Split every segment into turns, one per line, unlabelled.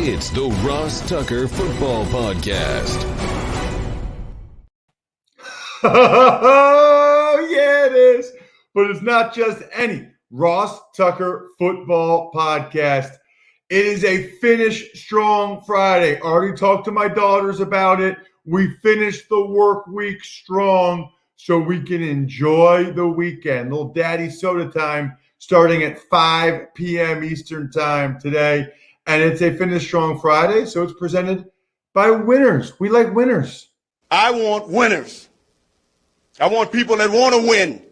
It's the Ross Tucker Football Podcast.
Oh, yeah, it is. But it's not just any Ross Tucker Football Podcast. It is a Finish Strong Friday. Already talked to my daughters about it. We finished the work week strong so we can enjoy the weekend. Little daddy soda time starting at 5 p.m. Eastern time today. And it's a Finish Strong Friday, so it's presented by winners. We like winners.
I want winners. I want people that want to win.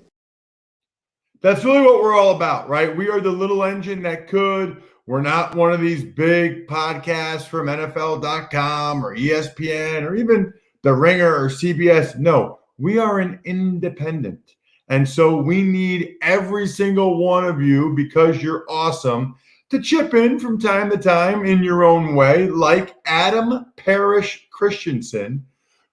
That's really what we're all about, right? We are the little engine that could. We're not one of these big podcasts from NFL.com or ESPN or even The Ringer or CBS. No, we are an independent. And so we need every single one of you, because you're awesome, to chip in from time to time in your own way, like Adam Parrish Christensen,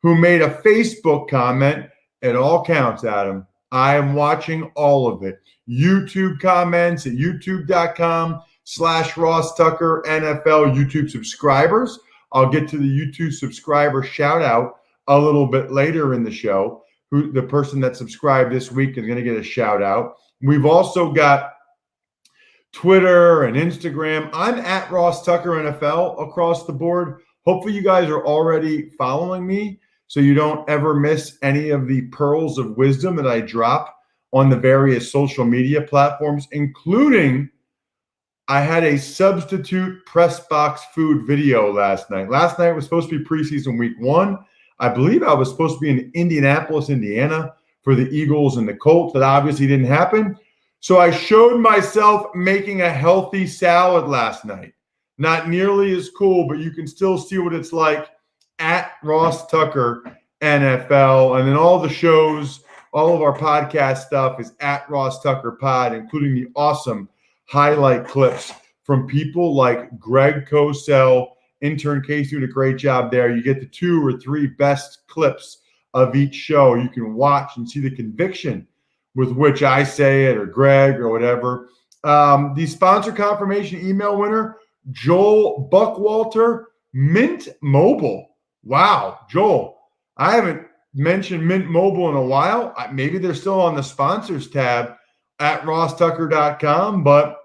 who made a Facebook comment. It all counts, Adam. I am watching all of it. YouTube comments at youtube.com/RossTuckerNFL YouTube subscribers. I'll get to the YouTube subscriber shout out a little bit later in the show. The person that subscribed this week is going to get a shout out. We've also got Twitter and Instagram. I'm at Ross Tucker NFL across the board. Hopefully you guys are already following me so you don't ever miss any of the pearls of wisdom that I drop on the various social media platforms, including I had a substitute press box food video last night. Last night was supposed to be preseason week 1. I believe I was supposed to be in Indianapolis, Indiana for the Eagles and the Colts. That obviously didn't happen. So I showed myself making a healthy salad last night. Not nearly as cool, but you can still see what it's like at Ross Tucker NFL. And then all the shows, all of our podcast stuff is at Ross Tucker Pod, including the awesome highlight clips from people like Greg Cosell, intern Casey doing a great job there. You get the 2 or 3 best clips of each show. You can watch and see the conviction with which I say it, or Greg, or whatever. The sponsor confirmation email winner, Joel Buckwalter, Mint Mobile. Wow, Joel, I haven't mentioned Mint Mobile in a while. Maybe they're still on the sponsors tab at RossTucker.com, but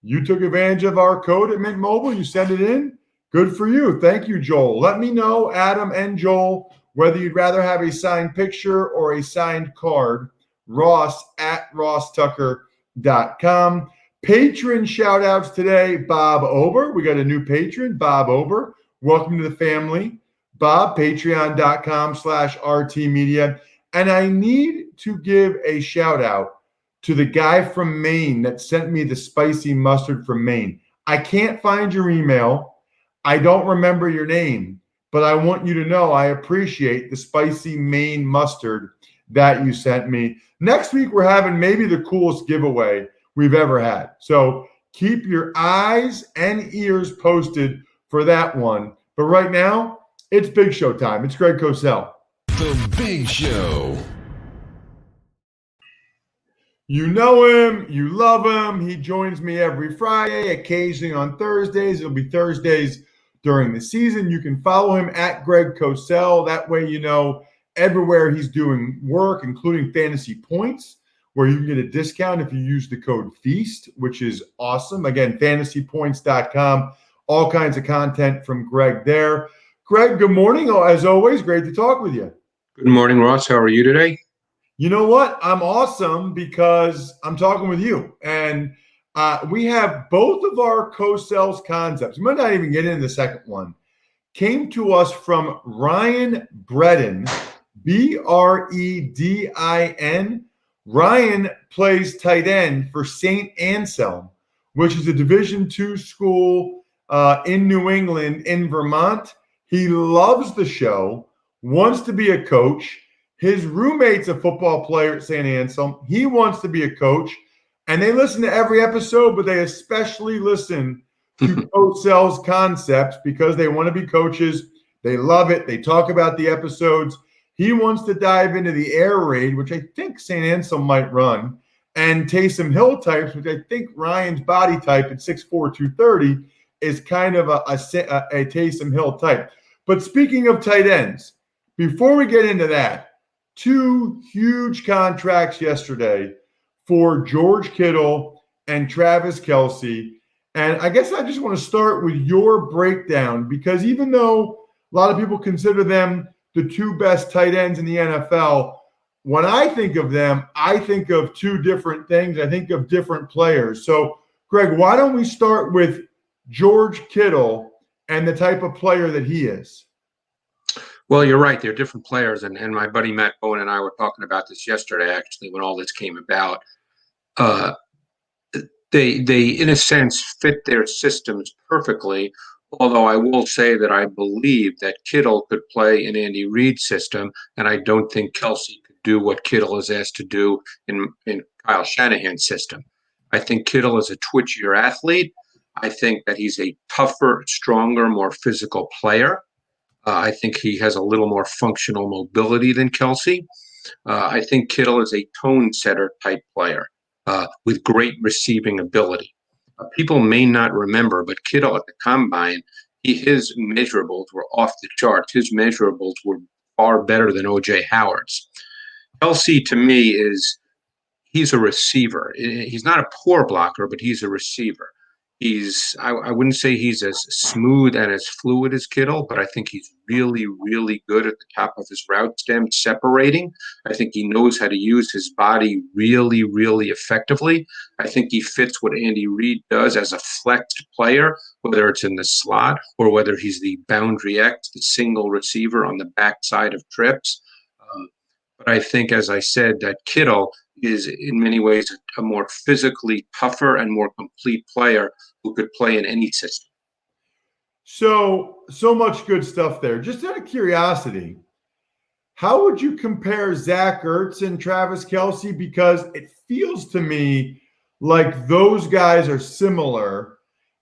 you took advantage of our code at Mint Mobile. You sent it in. Good for you. Thank you, Joel. Let me know, Adam and Joel, whether you'd rather have a signed picture or a signed card. Ross at RossTucker.com. Patron shout-outs today, Bob Ober. We got a new patron, Bob Ober. Welcome to the family. Bob, patreon.com/RTmedia. And I need to give a shout-out to the guy from Maine that sent me the spicy mustard from Maine. I can't find your email. I don't remember your name, but I want you to know I appreciate the spicy Maine mustard that you sent me. Next week, we're having maybe the coolest giveaway we've ever had. So keep your eyes and ears posted for that one. But right now, it's Big Show time. It's Greg Cosell.
The Big Show.
You know him. You love him. He joins me every Friday, occasionally on Thursdays. It'll be Thursdays during the season. You can follow him at Greg Cosell. That way you know everywhere he's doing work, including Fantasy Points, where you can get a discount if you use the code FEAST, which is awesome. Again, fantasypoints.com. All kinds of content from Greg there. Greg, good morning. As always, great to talk with you.
Good morning, Ross. How are you today?
You know what? I'm awesome because I'm talking with you. And we have both of our Cosells concepts. We might not even get into the second one. Came to us from Ryan Bredin, Bredin. Ryan plays tight end for St. Anselm, which is a Division II school in New England, in Vermont. He loves the show, wants to be a coach. His roommate's a football player at St. Anselm. He wants to be a coach. And they listen to every episode, but they especially listen to Cosells concepts because they want to be coaches. They love it. They talk about the episodes. He wants to dive into the air raid, which I think St. Anselm might run, and Taysom Hill types, which I think Ryan's body type at 6'4", 230 is kind of a Taysom Hill type. But speaking of tight ends, before we get into that, 2 huge contracts yesterday for George Kittle and Travis Kelce. And I guess I just want to start with your breakdown, because even though a lot of people consider them the 2 best tight ends in the NFL, when I think of them, I think of 2 different things. I think of different players. So, Greg, why don't we start with George Kittle and the type of player that he is?
Well, you're right. They're different players. And my buddy Matt Bowen and I were talking about this yesterday, actually, when all this came about. They, in a sense, fit their systems perfectly. Although I will say that I believe that Kittle could play in Andy Reid's system, and I don't think Kelsey could do what Kittle is asked to do in Kyle Shanahan's system. I think Kittle is a twitchier athlete. I think that he's a tougher, stronger, more physical player. I think he has a little more functional mobility than Kelsey. I think Kittle is a tone setter type player with great receiving ability. People may not remember, but Kittle at the combine, his measurables were off the charts. His measurables were far better than O.J. Howard's. Kelsey, to me, he's a receiver. He's not a poor blocker, but he's a receiver. I wouldn't say he's as smooth and as fluid as Kittle, but I think he's really, really good at the top of his route stem separating. I think he knows how to use his body really, really effectively. I think he fits what Andy Reid does as a flexed player, whether it's in the slot or whether he's the boundary X, the single receiver on the backside of trips. But I think, as I said, that Kittle is in many ways a more physically tougher and more complete player who could play in any system.
So much good stuff there. Just out of curiosity, how would you compare Zach Ertz and Travis Kelce? Because it feels to me like those guys are similar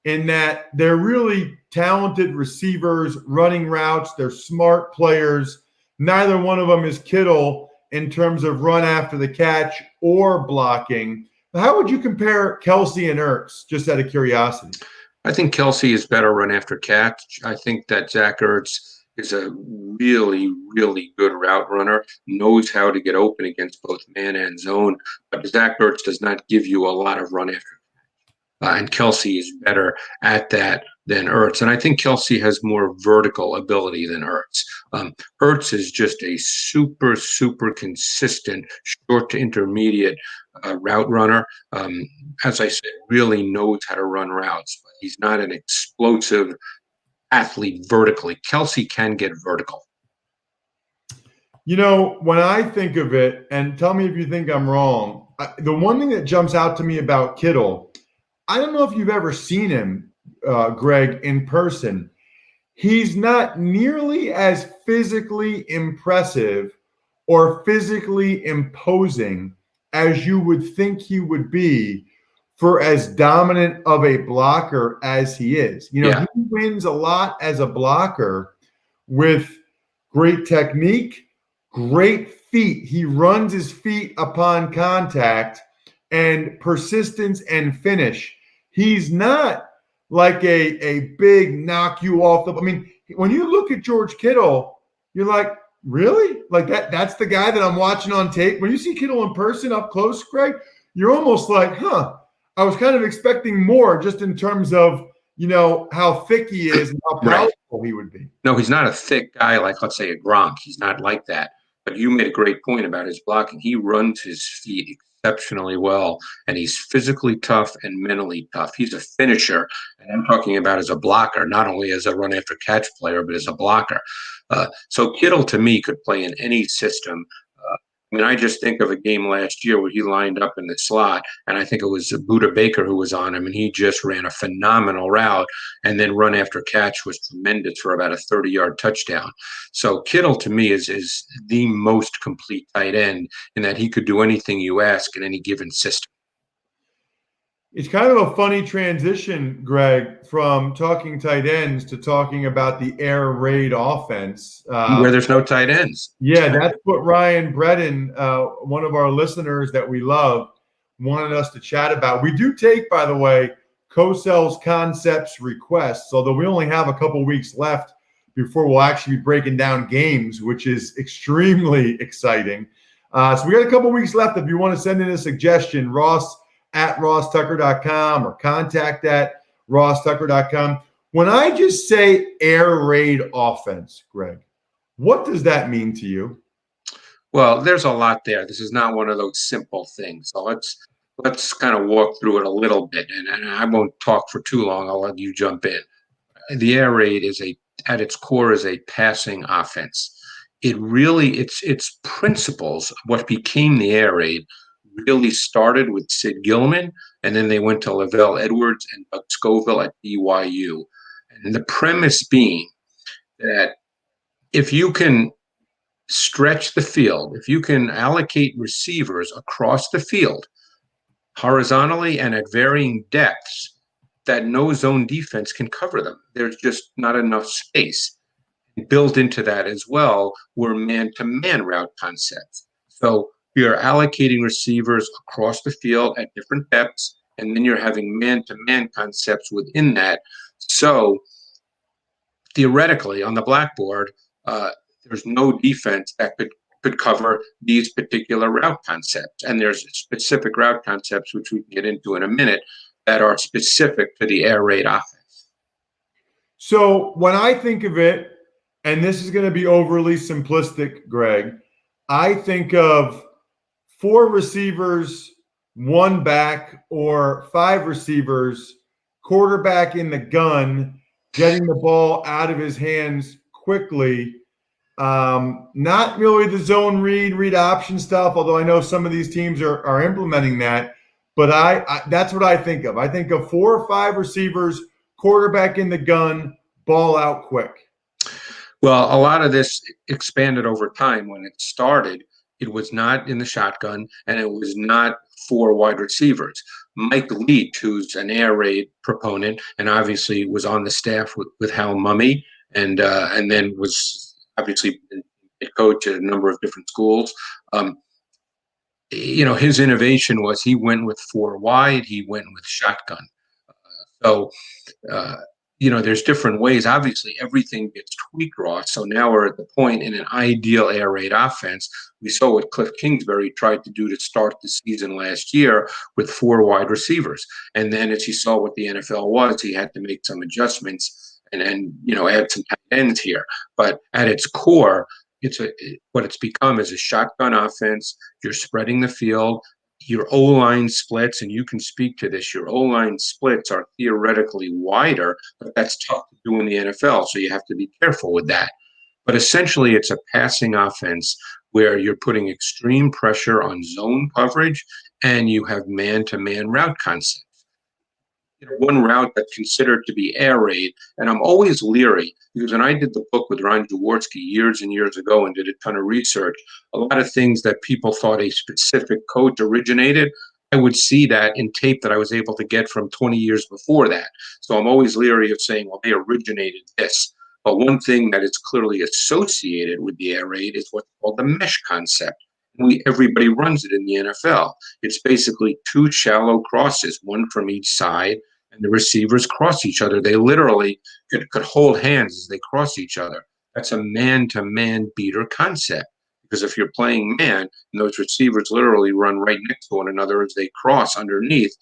in that they're really talented receivers running routes. They're smart players. Neither one of them is Kittle in terms of run after the catch or blocking. How would you compare Kelce and Ertz, just out of curiosity?
I think Kelsey is better run after catch. I think that Zach Ertz is a really, really good route runner, knows how to get open against both man and zone, but Zach Ertz does not give you a lot of run after catch. And Kelsey is better at that than Ertz. And I think Kelsey has more vertical ability than Ertz. Ertz is just a super, super consistent short to intermediate route runner. As I said, really knows how to run routes, but he's not an explosive athlete vertically. Kelsey can get vertical.
You know, when I think of it, and tell me if you think I'm wrong, the one thing that jumps out to me about Kittle, I don't know if you've ever seen him, Greg, in person. He's not nearly as physically impressive or physically imposing as you would think he would be for as dominant of a blocker as he is. You know, He wins a lot as a blocker with great technique, great feet. He runs his feet upon contact and persistence and finish. He's not like a big knock you off the. I mean, when you look at George Kittle, you're like, really? Like that's the guy that I'm watching on tape. When you see Kittle in person up close, Greg, you're almost like, I was kind of expecting more just in terms of, you know, how thick he is and how powerful he would be.
No, he's not a thick guy like, let's say, a Gronk. He's not like that. But you made a great point about his blocking. He runs his feet exceptionally well, and he's physically tough and mentally tough. He's a finisher, and I'm talking about as a blocker, not only as a run-after-catch player, but as a blocker. So Kittle, to me, could play in any system. I mean, I just think of a game last year where he lined up in the slot, and I think it was Buda Baker who was on him, and he just ran a phenomenal route, and then run after catch was tremendous for about a 30-yard touchdown. So Kittle, to me, is the most complete tight end in that he could do anything you ask in any given system.
It's kind of a funny transition, Greg, from talking tight ends to talking about the air raid offense.
Where there's no tight ends.
Yeah, that's what Ryan Bredin, one of our listeners that we love, wanted us to chat about. We do take, by the way, Cosells Concepts requests, although we only have a couple weeks left before we'll actually be breaking down games, which is extremely exciting. So we got a couple weeks left. If you want to send in a suggestion, ross@rosstucker.com or contact@rosstucker.com. When I just say air raid offense, Greg, what does that mean to you?
Well, there's a lot there. This is not one of those simple things. So let's kind of walk through it a little bit, and I won't talk for too long. I'll let you jump in. The air raid at its core is a passing offense. Its principles, what became the air raid, really started with Sid Gilman, and then they went to Lavelle Edwards and Doug Scoville at BYU. And the premise being that if you can stretch the field, if you can allocate receivers across the field horizontally and at varying depths, that no zone defense can cover them. There's just not enough space. Built into that as well were man-to-man route concepts. So you're allocating receivers across the field at different depths, and then you're having man-to-man concepts within that. So theoretically, on the blackboard, there's no defense that could cover these particular route concepts. And there's specific route concepts, which we can get into in a minute, that are specific to the air raid offense.
So when I think of it, and this is going to be overly simplistic, Greg, I think of 4 receivers, 1 back, or 5 receivers, quarterback in the gun, getting the ball out of his hands quickly. Not really the zone read option stuff, although I know some of these teams are implementing that. But I that's what I think of. I think of 4 or 5 receivers, quarterback in the gun, ball out quick.
Well, a lot of this expanded over time. When it started, it was not in the shotgun, and it was not 4 wide receivers. Mike Leach, who's an air raid proponent, and obviously was on the staff with Hal Mummy, and then was obviously a coach at a number of different schools. His innovation was he went with 4 wide, he went with shotgun. There's different ways. Obviously, everything gets tweaked, Ross. So now we're at the point in an ideal air raid offense. We saw what Cliff Kingsbury tried to do to start the season last year with 4 wide receivers. And then as he saw what the NFL was, he had to make some adjustments and add some tight ends here. But at its core, what it's become is a shotgun offense. You're spreading the field. Your O-line splits, and you can speak to this, your O-line splits are theoretically wider, but that's tough to do in the NFL, so you have to be careful with that. But essentially, it's a passing offense where you're putting extreme pressure on zone coverage, and you have man-to-man route concepts. One route that's considered to be air raid, and I'm always leery because when I did the book with Ron Jaworski years and years ago and did a ton of research, a lot of things that people thought a specific coach originated, I would see that in tape that I was able to get from 20 years before that. So I'm always leery of saying, well, they originated this. But one thing that is clearly associated with the air raid is what's called the mesh concept. Everybody runs it in the NFL. It's basically 2 shallow crosses, one from each side, and the receivers cross each other. They literally could hold hands as they cross each other. That's a man-to-man beater concept, because if you're playing man and those receivers literally run right next to one another as they cross underneath,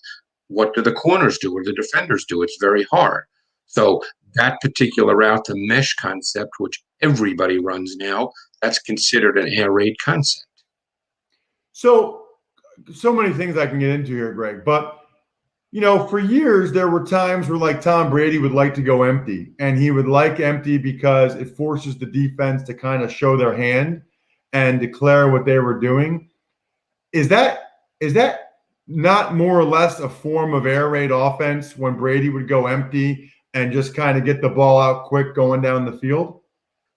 what do the corners do or the defenders do? It's very hard. So that particular route, the mesh concept, which everybody runs now, that's considered an air raid concept.
So many things I can get into here, Greg. But, for years there were times where like Tom Brady would like to go empty, and he would like empty because it forces the defense to kind of show their hand and declare what they were doing. Is that not more or less a form of air raid offense when Brady would go empty and just kind of get the ball out quick going down the field?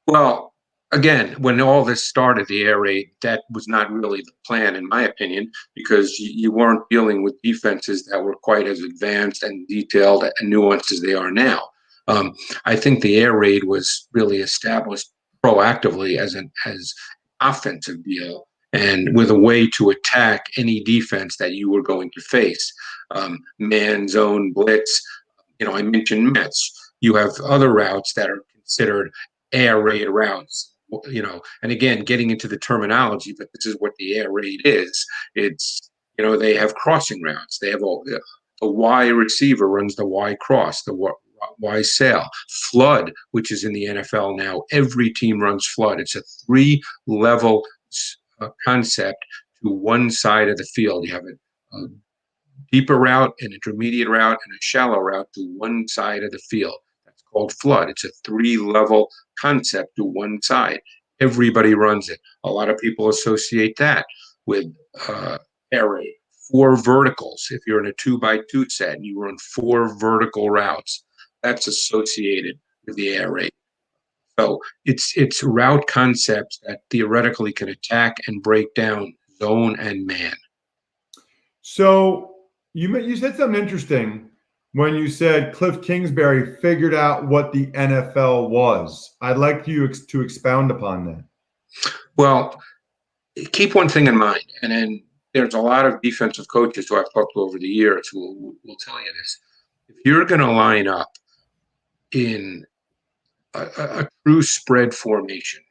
Well, again, when all this started, the air raid, that was not really the plan, in my opinion, because you weren't dealing with defenses that were quite as advanced and detailed and nuanced as they are now. I think the air raid was really established proactively as offensive deal. and with a way to attack any defense that you were going to face. Man, zone, blitz. I mentioned Mets. You have other routes that are considered air raid routes. And again, getting into the terminology, but this is what the air raid is. It's, they have crossing routes. They have the Y receiver runs the Y cross, the Y sail. Flood, which is in the NFL now, every team runs flood. It's a 3-level concept to one side of the field. You have a deeper route, an intermediate route, and a shallow route to one side of the field. That's called flood. It's a 3-level concept to one side. Everybody runs it. A lot of people associate that with air raid. 4 verticals. If you're in a 2x2 set and you run 4 vertical routes, that's associated with the air raid. So it's route concepts that theoretically can attack and break down zone and man.
So you said something interesting when you said Cliff Kingsbury figured out what the NFL was. I'd like you to expound upon that.
Well, keep one thing in mind, and then there's a lot of defensive coaches who I've talked to over the years who will tell you this. If you're going to line up in a true spread formation,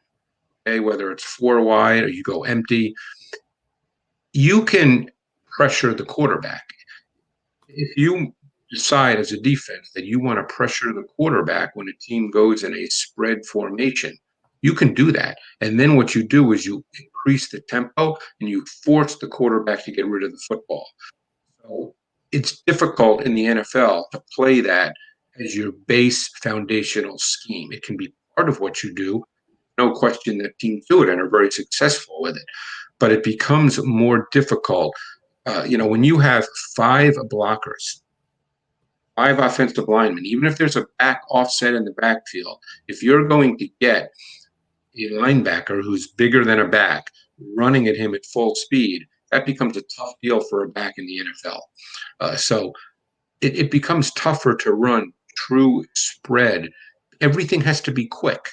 okay, whether it's 4 wide or you go empty, you can pressure the quarterback. If you decide as a defense that you want to pressure the quarterback when a team goes in a spread formation, you can do that. And then what you do is you increase the tempo and you force the quarterback to get rid of the football. So it's difficult in the NFL to play that as your base foundational scheme. It can be part of what you do. No question that teams do it and are very successful with it. But it becomes more difficult. When you have 5 blockers, 5 offensive linemen, even if there's a back offset in the backfield, if you're going to get a linebacker who's bigger than a back running at him at full speed, that becomes a tough deal for a back in the NFL. So it becomes tougher to run true spread. Everything has to be quick,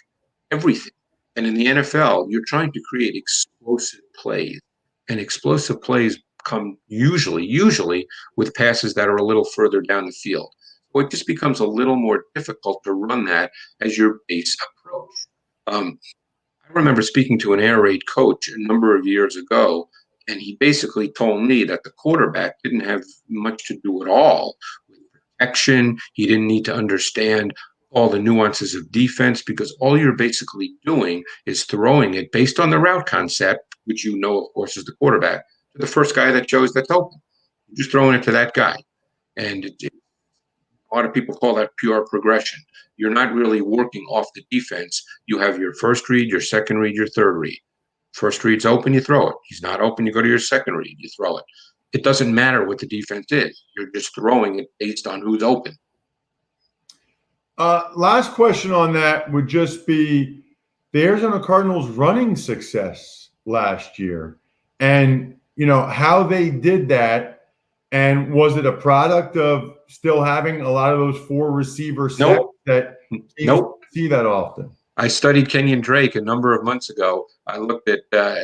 everything. And in the NFL, you're trying to create explosive plays, and explosive plays come usually with passes that are a little further down the field. So it just becomes a little more difficult to run that as your base approach. I remember speaking to an air raid coach a number of years ago, and he basically told me that the quarterback didn't have much to do at all with protection. He didn't need to understand all the nuances of defense, because all you're basically doing is throwing it based on the route concept, which of course, is the quarterback, to the first guy that chose that's open. You're just throwing it to that guy. And a lot of people call that pure progression. You're not really working off the defense. You have your first read, your second read, your third read. First read's open, you throw it. He's not open, you go to your second read, you throw it. It doesn't matter what the defense is. You're just throwing it based on who's open.
Last question on that would just be the Arizona Cardinals' running success last year, and how they did that, and was it a product of still having a lot of those 4 receiver sets that you don't see that often?
I studied Kenyon Drake a number of months ago. I looked at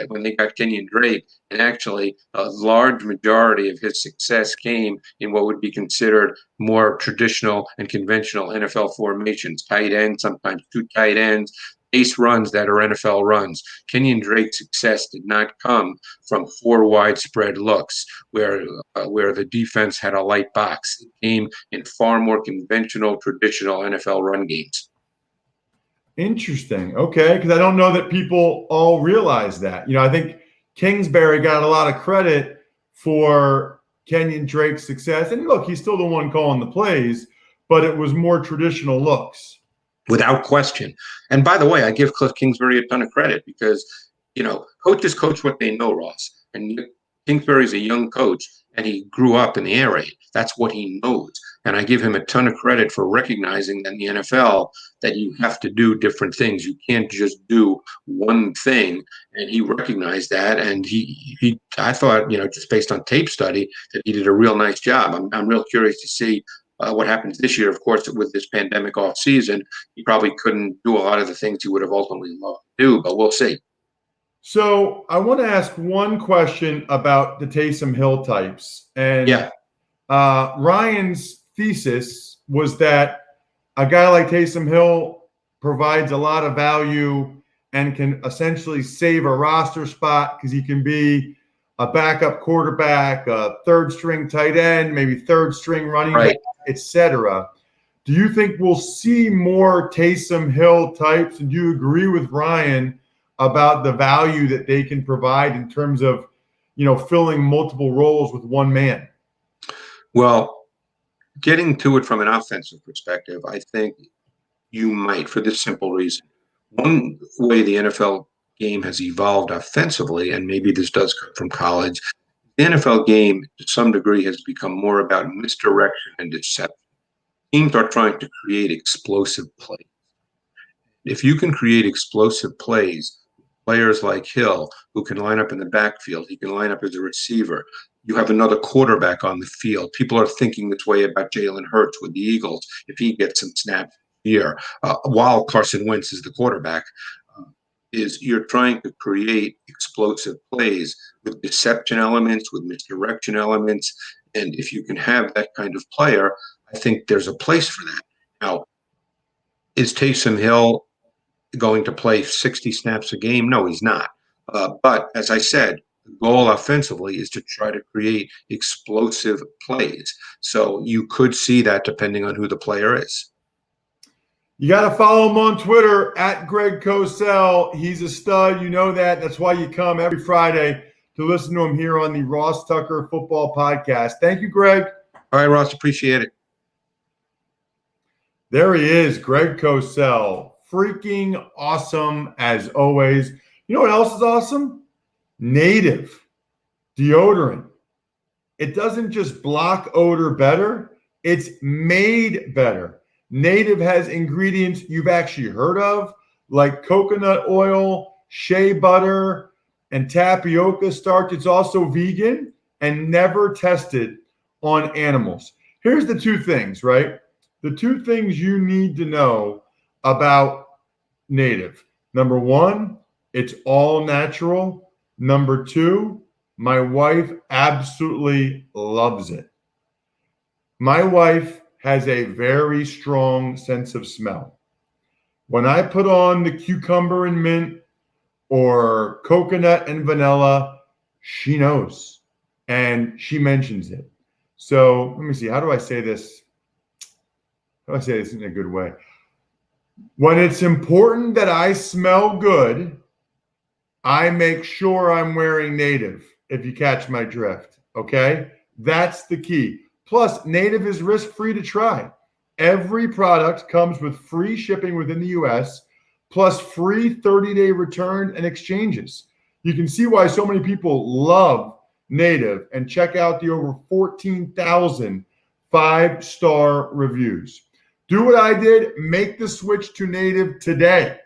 when they got Kenyon Drake, and actually a large majority of his success came in what would be considered more traditional and conventional NFL formations. Tight ends, sometimes 2 tight ends, base runs that are NFL runs. Kenyon Drake's success did not come from 4 widespread looks where the defense had a light box. It came in far more conventional, traditional NFL run games.
Interesting. Okay, because I don't know that people all realize that. I think Kingsbury got a lot of credit for Kenyon Drake's success. And look, he's still the one calling the plays, but it was more traditional looks.
Without question. And by the way, I give Cliff Kingsbury a ton of credit because, coaches coach what they know, Ross. And Kingsbury's a young coach, and he grew up in the air raid. That's what he knows. And I give him a ton of credit for recognizing that in the NFL that you have to do different things. You can't just do one thing. And he recognized that. And I thought, just based on tape study, that he did a real nice job. I'm real curious to see what happens this year. Of course, with this pandemic off season, he probably couldn't do a lot of the things he would have ultimately loved to do, but we'll see.
So I want to ask one question about the Taysom Hill types. And Ryan's thesis was that a guy like Taysom Hill provides a lot of value and can essentially save a roster spot because he can be a backup quarterback, a third string tight end, maybe third string running back, etc. Do you think we'll see more Taysom Hill types? And do you agree with Ryan about the value that they can provide in terms of, filling multiple roles with one man?
Well, getting to it from an offensive perspective, I think you might, for this simple reason. One way the NFL game has evolved offensively, and maybe this does come from college, the NFL game to some degree has become more about misdirection and deception. Teams are trying to create explosive plays. If you can create explosive plays, players like Hill, who can line up in the backfield, he can line up as a receiver. You have another quarterback on the field. People are thinking this way about Jalen Hurts with the Eagles if he gets some snaps here, while Carson Wentz is the quarterback. Is you're trying to create explosive plays with deception elements, with misdirection elements. And if you can have that kind of player, I think there's a place for that. Now, is Taysom Hill going to play 60 snaps a game? No, he's not. But as I said, the goal offensively is to try to create explosive plays. So you could see that depending on who the player is.
You got to follow him on Twitter at Greg Cosell. He's a stud. You know that. That's why you come every Friday to listen to him here on the Ross Tucker Football Podcast. Thank you, Greg.
All right, Ross, appreciate it.
There he is, Greg Cosell. Freaking awesome as always. You know what else is awesome? Native deodorant. It doesn't just block odor better, it's made better. Native has ingredients you've actually heard of, like coconut oil, shea butter, and tapioca starch. It's also vegan and never tested on animals. Here's the two things, right? The two things you need to know about Native. Number one, it's all natural. Number two, my wife absolutely loves it. My wife has a very strong sense of smell. When I put on the cucumber and mint or coconut and vanilla, she knows and she mentions it. So let me see. How do I say this? How do I say this in a good way? When it's important that I smell good, I make sure I'm wearing Native, if you catch my drift. Okay? That's the key. Plus, Native is risk-free to try. Every product comes with free shipping within the U.S., plus free 30-day return and exchanges. You can see why so many people love Native and check out the over 14,000 5-star reviews. Do what I did. Make the switch to Native today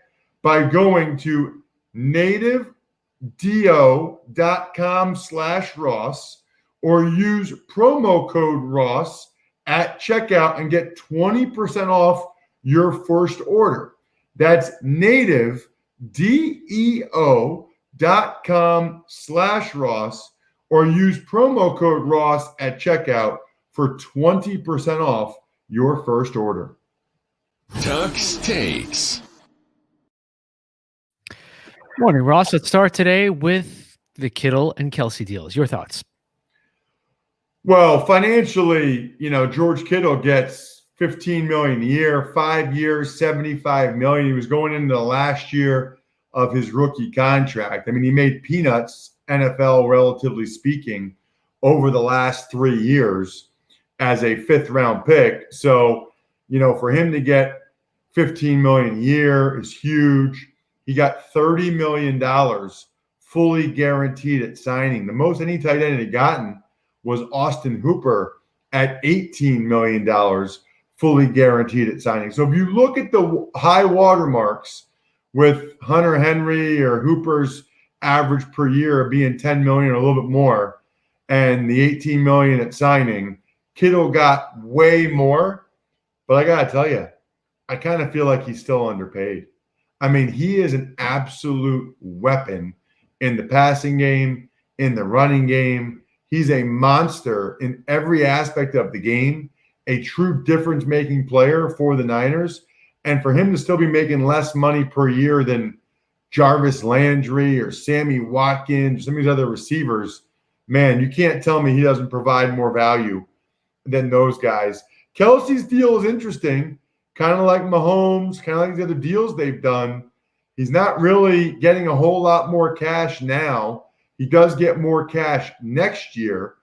by going to nativedeo.com/Ross or use promo code Ross at checkout and get 20% off your first order. That's nativedeo.com/Ross or use promo code Ross at checkout for 20% off your first order.
Tuck's Takes.
Morning, Ross. Let's start today with the Kittle and Kelsey deals. Your thoughts?
Well, financially, George Kittle gets $15 million a year, 5 years, $75 million. He was going into the last year of his rookie contract. I mean, he made peanuts, NFL relatively speaking, over the last 3 years as a fifth-round pick. So, for him to get $15 million a year is huge. He got $30 million fully guaranteed at signing. The most any tight end had gotten was Austin Hooper at $18 million fully guaranteed at signing. So if you look at the high watermarks with Hunter Henry or Hooper's average per year being $10 million or a little bit more, and the $18 million at signing, Kittle got way more. But I got to tell you, I kind of feel like he's still underpaid. I mean, he is an absolute weapon in the passing game, in the running game. He's a monster in every aspect of the game, a true difference-making player for the Niners. And for him to still be making less money per year than Jarvis Landry or Sammy Watkins, some of these other receivers, man, you can't tell me he doesn't provide more value than those guys. Kelsey's deal is interesting, kind of like Mahomes, kind of like the other deals they've done. He's not really getting a whole lot more cash now. He does get more cash next year,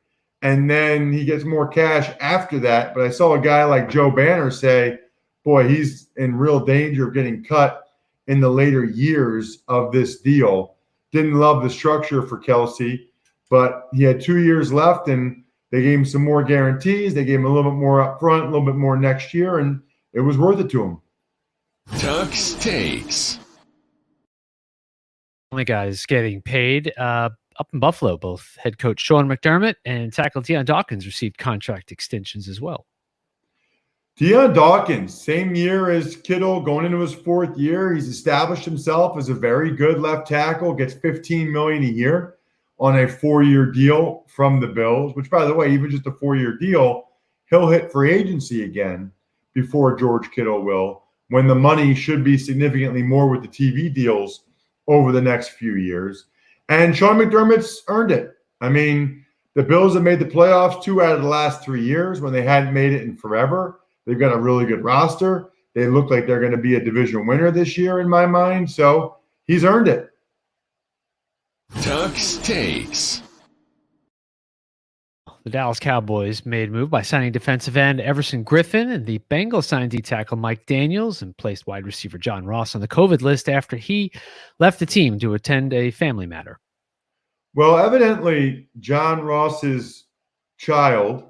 and then he gets more cash after that. But I saw a guy like Joe Banner say, boy, he's in real danger of getting cut in the later years of this deal. Didn't love the structure for Kelsey, but he had 2 years left, and they gave him some more guarantees. They gave him a little bit more up front, a little bit more next year, and it was worth it to him.
Tuck's Takes.
Only guys getting paid up in Buffalo. Both head coach Sean McDermott and tackle Dion Dawkins received contract extensions as well.
Dion Dawkins, same year as Kittle, going into his 4th year. He's established himself as a very good left tackle, gets $15 million a year on a 4-year deal from the Bills, which, by the way, even just a 4-year deal, he'll hit free agency again before George Kittle will, when the money should be significantly more with the TV deals over the next few years. And Sean McDermott's earned it. I mean, the Bills have made the playoffs 2 out of the last 3 years when they hadn't made it in forever. They've got a really good roster. They look like they're going to be a division winner this year in my mind. So he's earned it.
Tuck's Takes.
The Dallas Cowboys made a move by signing defensive end Everson Griffin, and the Bengals signed D-tackle Mike Daniels and placed wide receiver John Ross on the COVID list after he left the team to attend a family matter.
Well, evidently, John Ross's child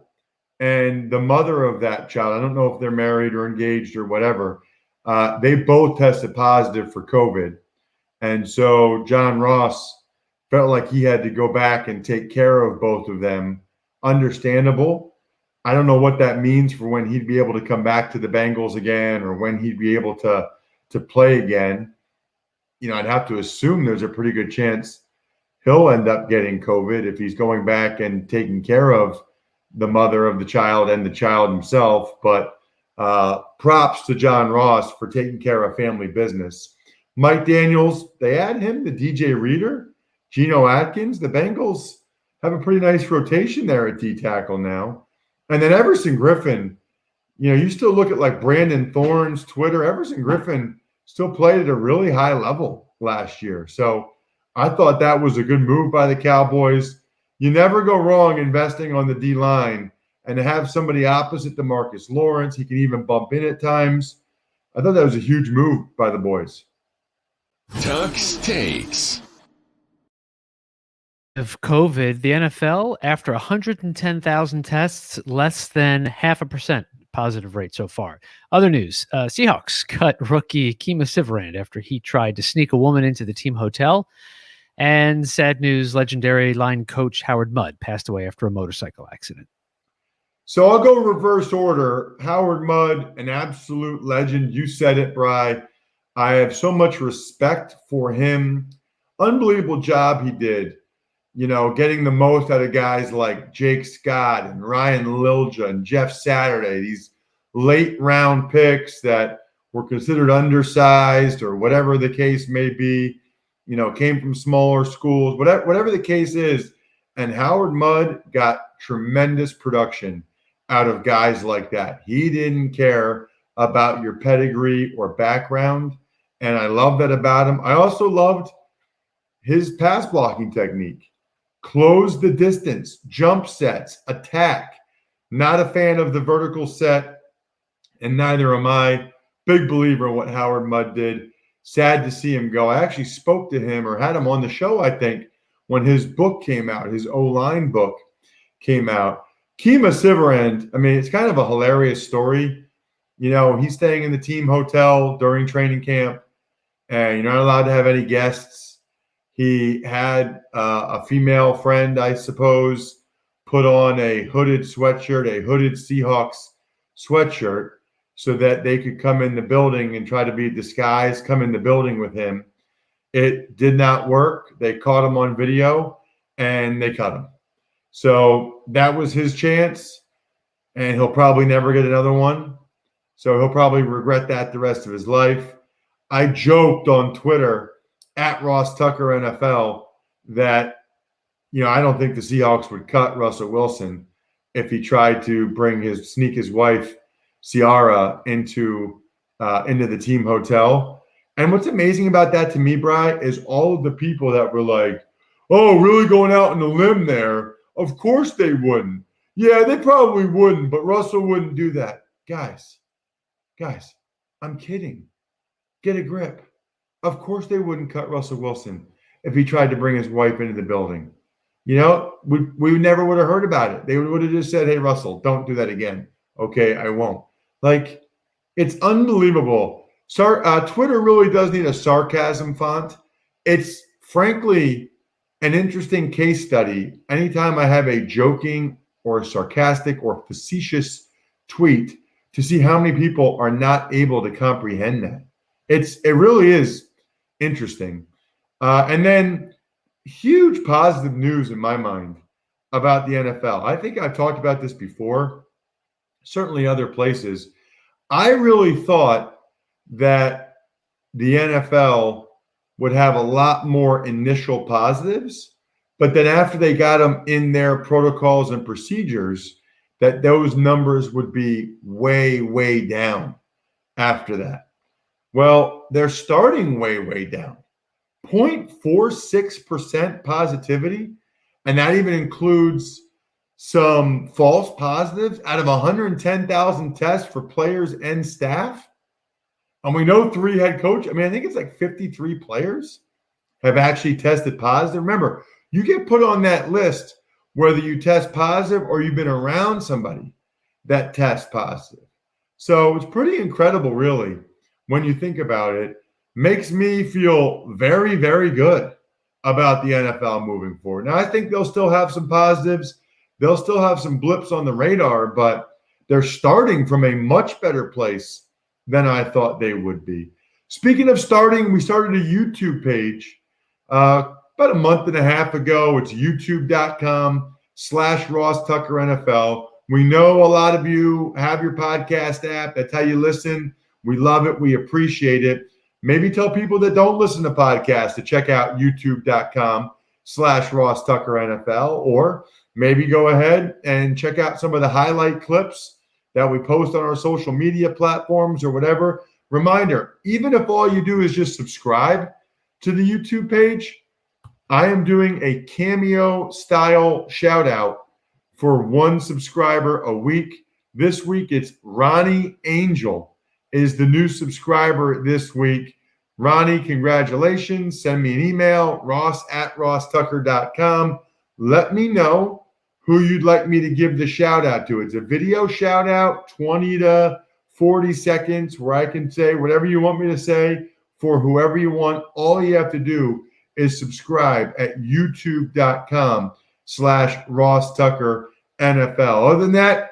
and the mother of that child, I don't know if they're married or engaged or whatever, they both tested positive for COVID. And so John Ross felt like he had to go back and take care of both of them. Understandable. I don't know what that means for when he'd be able to come back to the Bengals again or when he'd be able to play again. You know, I'd have to assume there's a pretty good chance he'll end up getting COVID if he's going back and taking care of the mother of the child and the child himself. But props to John Ross for taking care of family business. Mike Daniels, they add him to DJ Reader, Geno Atkins. The Bengals have a pretty nice rotation there at D-tackle now. And then Everson Griffin, you know, you still look at like Brandon Thorne's Twitter. Everson Griffin still played at a really high level last year. So I thought that was a good move by the Cowboys. You never go wrong investing on the D-line, and to have somebody opposite DeMarcus Lawrence, he can even bump in at times. I thought that was a huge move by the boys.
Tuck's Takes.
Of COVID, the NFL, after 110,000 tests, less than 0.5% positive rate so far. Other news, Seahawks cut rookie Kima Siverand after he tried to sneak a woman into the team hotel. And sad news, legendary line coach Howard Mudd passed away after a motorcycle accident.
So I'll go reverse order. Howard Mudd, an absolute legend. You said it, Bri. I have so much respect for him. Unbelievable job he did, you know, getting the most out of guys like Jake Scott and Ryan Lilja and Jeff Saturday, these late round picks that were considered undersized or whatever the case may be, you know, came from smaller schools, whatever the case is. And Howard Mudd got tremendous production out of guys like that. He didn't care about your pedigree or background. And I love that about him. I also loved his pass blocking technique. Close the distance, jump sets, attack. Not a fan of the vertical set, and neither am I. Big believer in what Howard Mudd did. Sad to see him go. I actually spoke to him or had him on the show, I think, when his book came out, his O-line book came out. Kima Siverand, I mean, it's kind of a hilarious story. You know, he's staying in the team hotel during training camp, and you're not allowed to have any guests. He had a female friend, I suppose, put on a hooded sweatshirt, a hooded Seahawks sweatshirt, so that they could come in the building and try to be disguised, come in the building with him. It did not work. They caught him on video, and they cut him. So that was his chance, and he'll probably never get another one. So he'll probably regret that the rest of his life. I joked on Twitter at RossTuckerNFL that, I don't think the Seahawks would cut Russell Wilson if he tried to sneak his wife, Ciara, into the team hotel. And what's amazing about that to me, Bri, is all of the people that were like, oh, really going out on a limb there? Of course they wouldn't. Yeah, they probably wouldn't, but Russell wouldn't do that. Guys, I'm kidding. Get a grip. Of course they wouldn't cut Russell Wilson if he tried to bring his wife into the building. We never would have heard about it. They would have just said, hey, Russell, don't do that again. Okay, I won't. It's unbelievable. Twitter really does need a sarcasm font. It's frankly an interesting case study. Anytime I have a joking or sarcastic or facetious tweet, to see how many people are not able to comprehend that. It really is interesting. And then huge positive news in my mind about the NFL. I think I've talked about this before, certainly other places. I really thought that the NFL would have a lot more initial positives, but then after they got them in their protocols and procedures, that those numbers would be way, way down after that. Well, they're starting way, way down. 0.46% positivity, and that even includes some false positives out of 110,000 tests for players and staff. And we know 3 head coach. I think it's like 53 players have actually tested positive. Remember, you get put on that list whether you test positive or you've been around somebody that tests positive. So it's pretty incredible, really, when you think about it. Makes me feel very, very good about the NFL moving forward. Now, I think they'll still have some positives. They'll still have some blips on the radar, but they're starting from a much better place than I thought they would be. Speaking of starting, we started a YouTube page about a month and a half ago. It's youtube.com/RossTuckerNFL. We know a lot of you have your podcast app. That's how you listen. We love it. We appreciate it. Maybe tell people that don't listen to podcasts to check out youtube.com/RossTuckerNFL, or maybe go ahead and check out some of the highlight clips that we post on our social media platforms or whatever. Reminder, even if all you do is just subscribe to the YouTube page, I am doing a cameo style shout out for 1 subscriber a week. This week, it's Ronnie Angel is the new subscriber this week. Ronnie, congratulations. Send me an email, ross@rosstucker.com. Let me know who you'd like me to give the shout out to. It's a video shout out, 20 to 40 seconds, where I can say whatever you want me to say for whoever you want. All you have to do is subscribe at youtube.com/RossTuckerNFL. Other than that,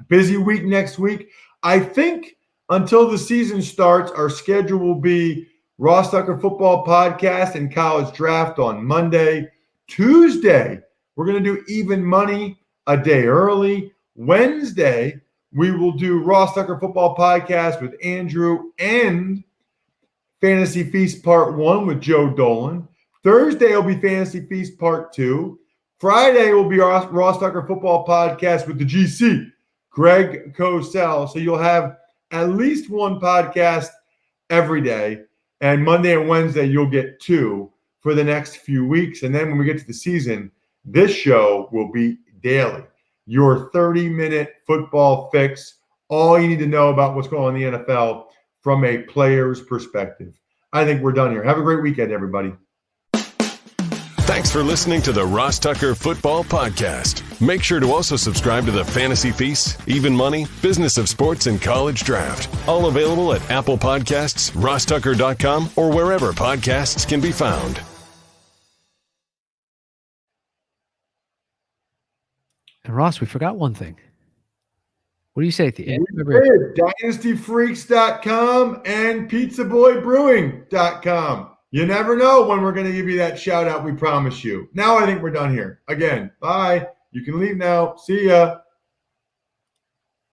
busy week next week. I think until the season starts, our schedule will be Ross Tucker Football Podcast and College Draft on Monday. Tuesday, we're going to do Even Money a day early. Wednesday, we will do Ross Tucker Football Podcast with Andrew and Fantasy Feast Part 1 with Joe Dolan. Thursday will be Fantasy Feast Part 2. Friday will be our Ross Tucker Football Podcast with the GC, Greg Cosell. So you'll have at least 1 podcast every day. And Monday and Wednesday, you'll get 2 for the next few weeks. And then when we get to the season, this show will be daily. Your 30-minute football fix. All you need to know about what's going on in the NFL from a player's perspective. I think we're done here. Have a great weekend, everybody.
Thanks for listening to the Ross Tucker Football Podcast. Make sure to also subscribe to the Fantasy Feast, Even Money, Business of Sports, and College Draft. All available at Apple Podcasts, RossTucker.com, or wherever podcasts can be found.
And Ross, we forgot one thing. What do you say at the end?
DynastyFreaks.com and PizzaBoyBrewing.com. You never know when we're going to give you that shout out, we promise you. Now I think we're done here. Again, bye. You can leave now. See ya.